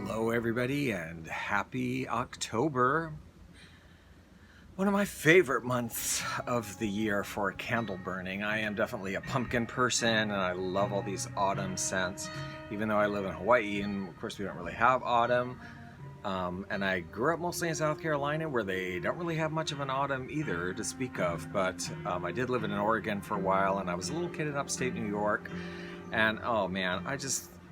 Hello everybody and happy October. One of my favorite months of the year for candle burning. I am definitely a pumpkin person and I love all these autumn scents. Even though I live in Hawaii and of course we don't really have autumn. And I grew up mostly in South Carolina where they don't really have much of an autumn either to speak of. But I did live in Oregon for a while and I was a little kid in upstate New York. And oh man,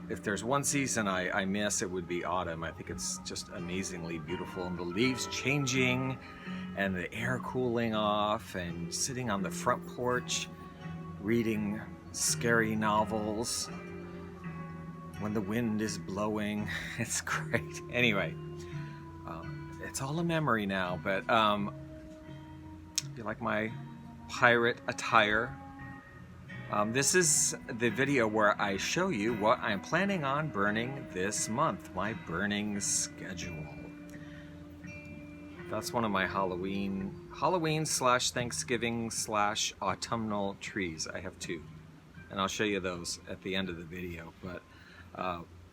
if there's one season I miss, it would be autumn. I think it's just amazingly beautiful, and the leaves changing and the air cooling off and sitting on the front porch reading scary novels when the wind is blowing. It's great. Anyway, it's all a memory now, but if you like my pirate attire, this is the video where I show you what I'm planning on burning this month, my burning schedule. That's one of my Halloween slash Thanksgiving slash autumnal trees. I have two, and I'll show you those at the end of the video. But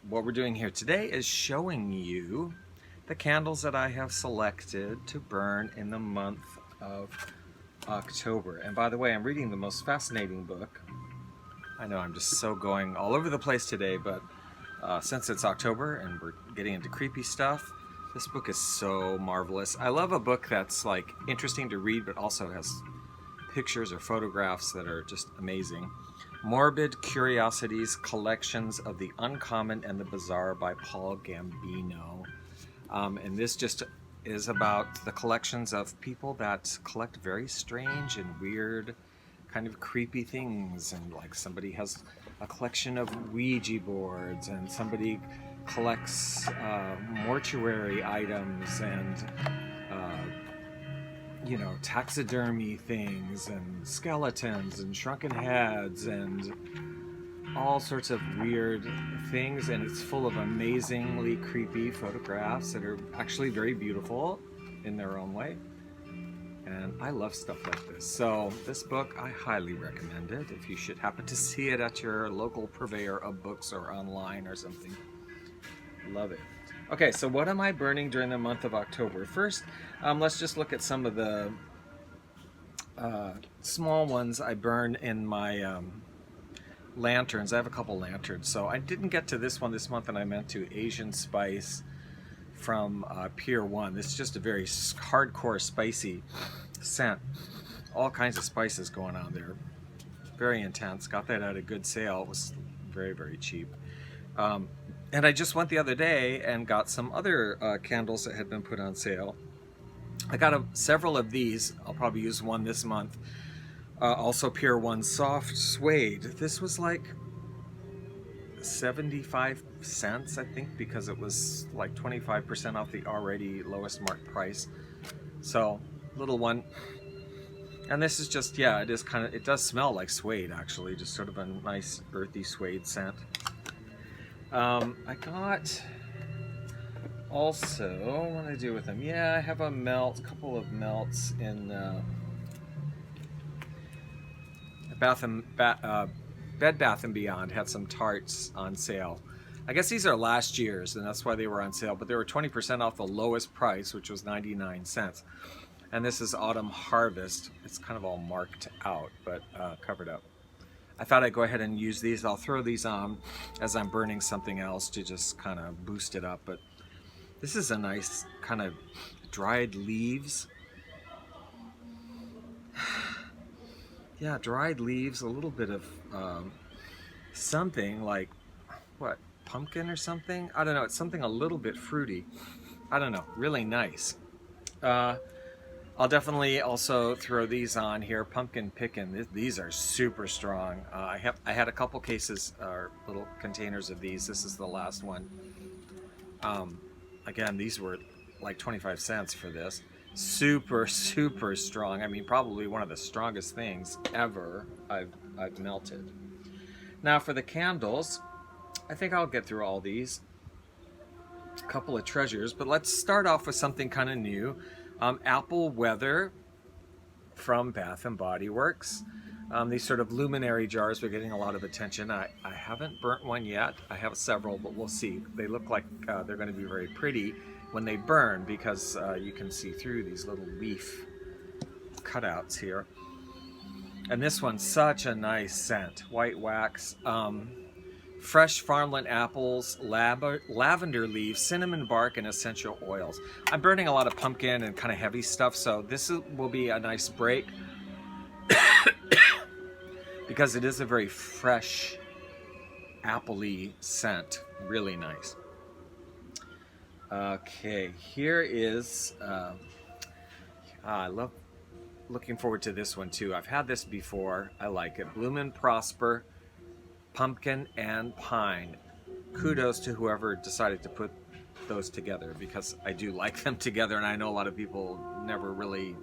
what we're doing here today is showing you the candles that I have selected to burn in the month of October. And by the way, I'm reading the most fascinating book. I know I'm just so going all over the place today, but since it's October and we're getting into creepy stuff, this book is so marvelous. I love a book that's like interesting to read, but also has pictures or photographs that are just amazing. Morbid Curiosities, Collections of the Uncommon and the Bizarre by Paul Gambino. And this just is about the collections of people that collect very strange and weird, kind of creepy things. And like somebody has a collection of Ouija boards, and somebody collects mortuary items and taxidermy things and skeletons and shrunken heads and all sorts of weird things, and it's full of amazingly creepy photographs that are actually very beautiful in their own way. And I love stuff like this. So this book, I highly recommend it if you should happen to see it at your local purveyor of books or online or something. Love it. Okay, so what am I burning during the month of October? First, let's just look at some of the small ones I burn in my lanterns. I have a couple lanterns, so I didn't get to this one this month, and I meant to Asian Spice from Pier 1. This is just a very hardcore spicy scent. All kinds of spices going on there. Very intense. Got that at a good sale. It was very, very cheap. And I just went the other day and got some other candles that had been put on sale. I got several of these. I'll probably use one this month. Also Pier 1 Soft Suede. This was like 75 cents, I think, because it was like 25% off the already lowest marked price. So, little one. And this is just, yeah, it does smell like suede, actually. Just sort of a nice earthy suede scent. I got also, what did I do with them? Yeah, I have a couple of melts in Bed Bath & Beyond had some tarts on sale. I guess these are last year's, and that's why they were on sale, but they were 20% off the lowest price, which was 99 cents. And this is Autumn Harvest. It's kind of all marked out, but covered up. I thought I'd go ahead and use these. I'll throw these on as I'm burning something else to just kind of boost it up. But this is a nice kind of dried leaves. Yeah, dried leaves, a little bit of something like, what, pumpkin or something? I don't know, it's something a little bit fruity. I don't know, really nice. I'll definitely also throw these on here. Pumpkin Pickin', these are super strong. I had a couple cases or little containers of these. This is the last one. Again, these were like 25 cents for this. Super, super strong. I mean, probably one of the strongest things ever I've melted. Now for the candles, I think I'll get through all these. A couple of treasures, but let's start off with something kind of new. Apple Weather from Bath & Body Works. These sort of luminary jars are getting a lot of attention. I haven't burnt one yet. I have several, but we'll see. They look like they're going to be very pretty when they burn because you can see through these little leaf cutouts here. And this one's such a nice scent. White wax, fresh farmland apples, lavender leaves, cinnamon bark, and essential oils. I'm burning a lot of pumpkin and kind of heavy stuff, so this will be a nice break because it is a very fresh, appley scent. Really nice. Okay, here is, I love looking forward to this one too. I've had this before. I like it. Bloomin Prosper, pumpkin and pine. Kudos to whoever decided to put those together because I do like them together, and I know a lot of people never really,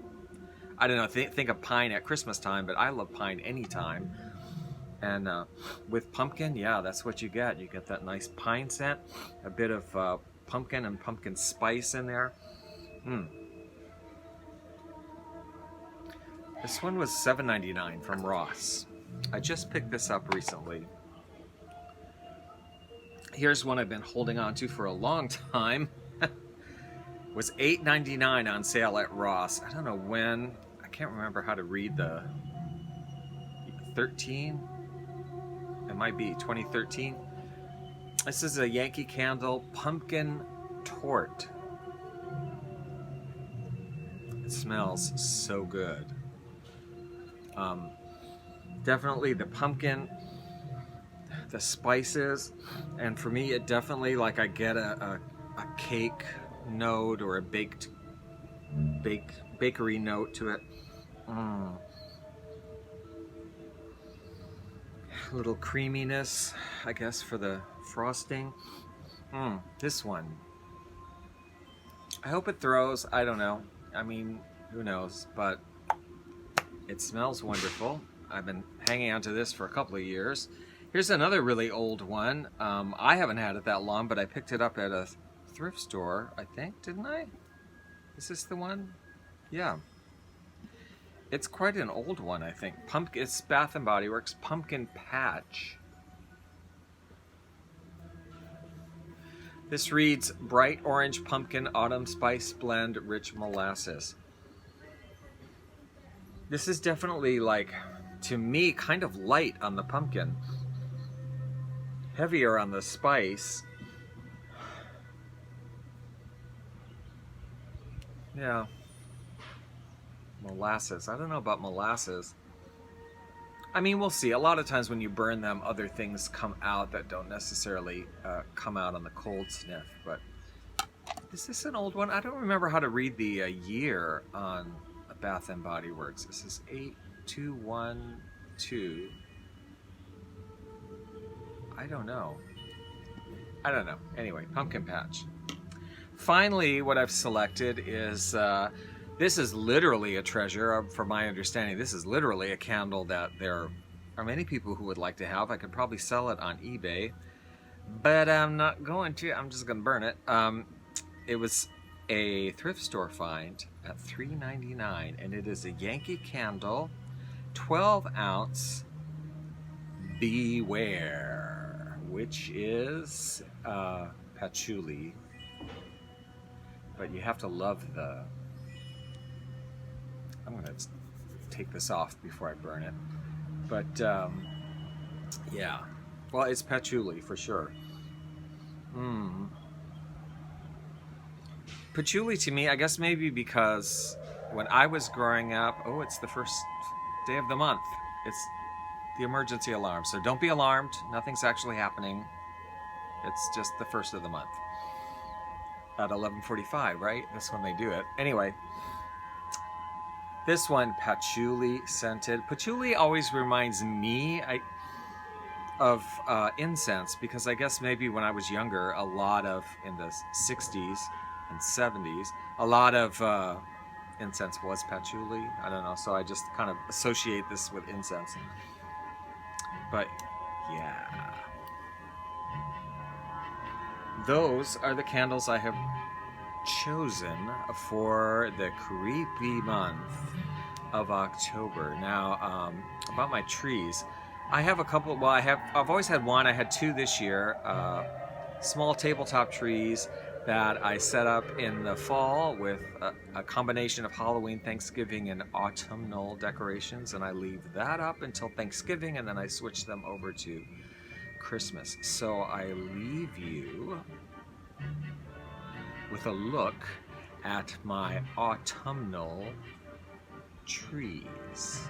I don't know, think of pine at Christmas time, but I love pine anytime. And with pumpkin, yeah, that's what you get. You get that nice pine scent, a bit of pumpkin and pumpkin spice in there. This one was $7.99 from Ross. I just picked this up recently. Here's one I've been holding on to for a long time. It was $8.99 on sale at Ross. I don't know when. I can't remember how to read the 13. It might be 2013. This is a Yankee Candle Pumpkin Torte. It smells so good. Definitely the pumpkin, the spices, and for me it definitely, like, I get a cake note or a bakery note to it. A little creaminess, I guess, for the frosting. This one, I hope it throws. I don't know. I mean, who knows, but it smells wonderful. I've been hanging on to this for a couple of years. Here's another really old one. I haven't had it that long, but I picked it up at a thrift store, I think, didn't I? Is this the one? Yeah. It's quite an old one, I think. It's Bath & Body Works Pumpkin Patch. This reads, Bright Orange Pumpkin Autumn Spice Blend Rich Molasses. This is definitely, like, to me, kind of light on the pumpkin. Heavier on the spice. Yeah. Molasses. I don't know about molasses. I mean, we'll see. A lot of times when you burn them, other things come out that don't necessarily come out on the cold sniff. But is this an old one? I don't remember how to read the year on Bath & Body Works. This is 8212. I don't know. Anyway, Pumpkin Patch. Finally, what I've selected is, this is literally a treasure. From my understanding, this is literally a candle that there are many people who would like to have. I could probably sell it on eBay, but I'm not going to. I'm just going to burn it. It was a thrift store find at $3.99, and it is a Yankee Candle 12-ounce Beware, which is patchouli, but you have to love the, I'm going to take this off before I burn it, but yeah, well, it's patchouli for sure. Patchouli to me, I guess maybe because when I was growing up, it's the first day of the month. It's the emergency alarm. So don't be alarmed. Nothing's actually happening. It's just the first of the month. At 11:45, right? That's when they do it. Anyway, this one, patchouli scented. Patchouli always reminds me of incense, because I guess maybe when I was younger, a lot of, in the 60s and 70s, a lot of incense was patchouli. I don't know, so I just kind of associate this with incense. But yeah, those are the candles I have chosen for the creepy month of October. Now, about my trees, I have a couple. Well, I've always had one. I had two this year. Small tabletop trees that I set up in the fall with a combination of Halloween, Thanksgiving, and autumnal decorations, and I leave that up until Thanksgiving, and then I switch them over to Christmas. So I leave you with a look at my autumnal trees.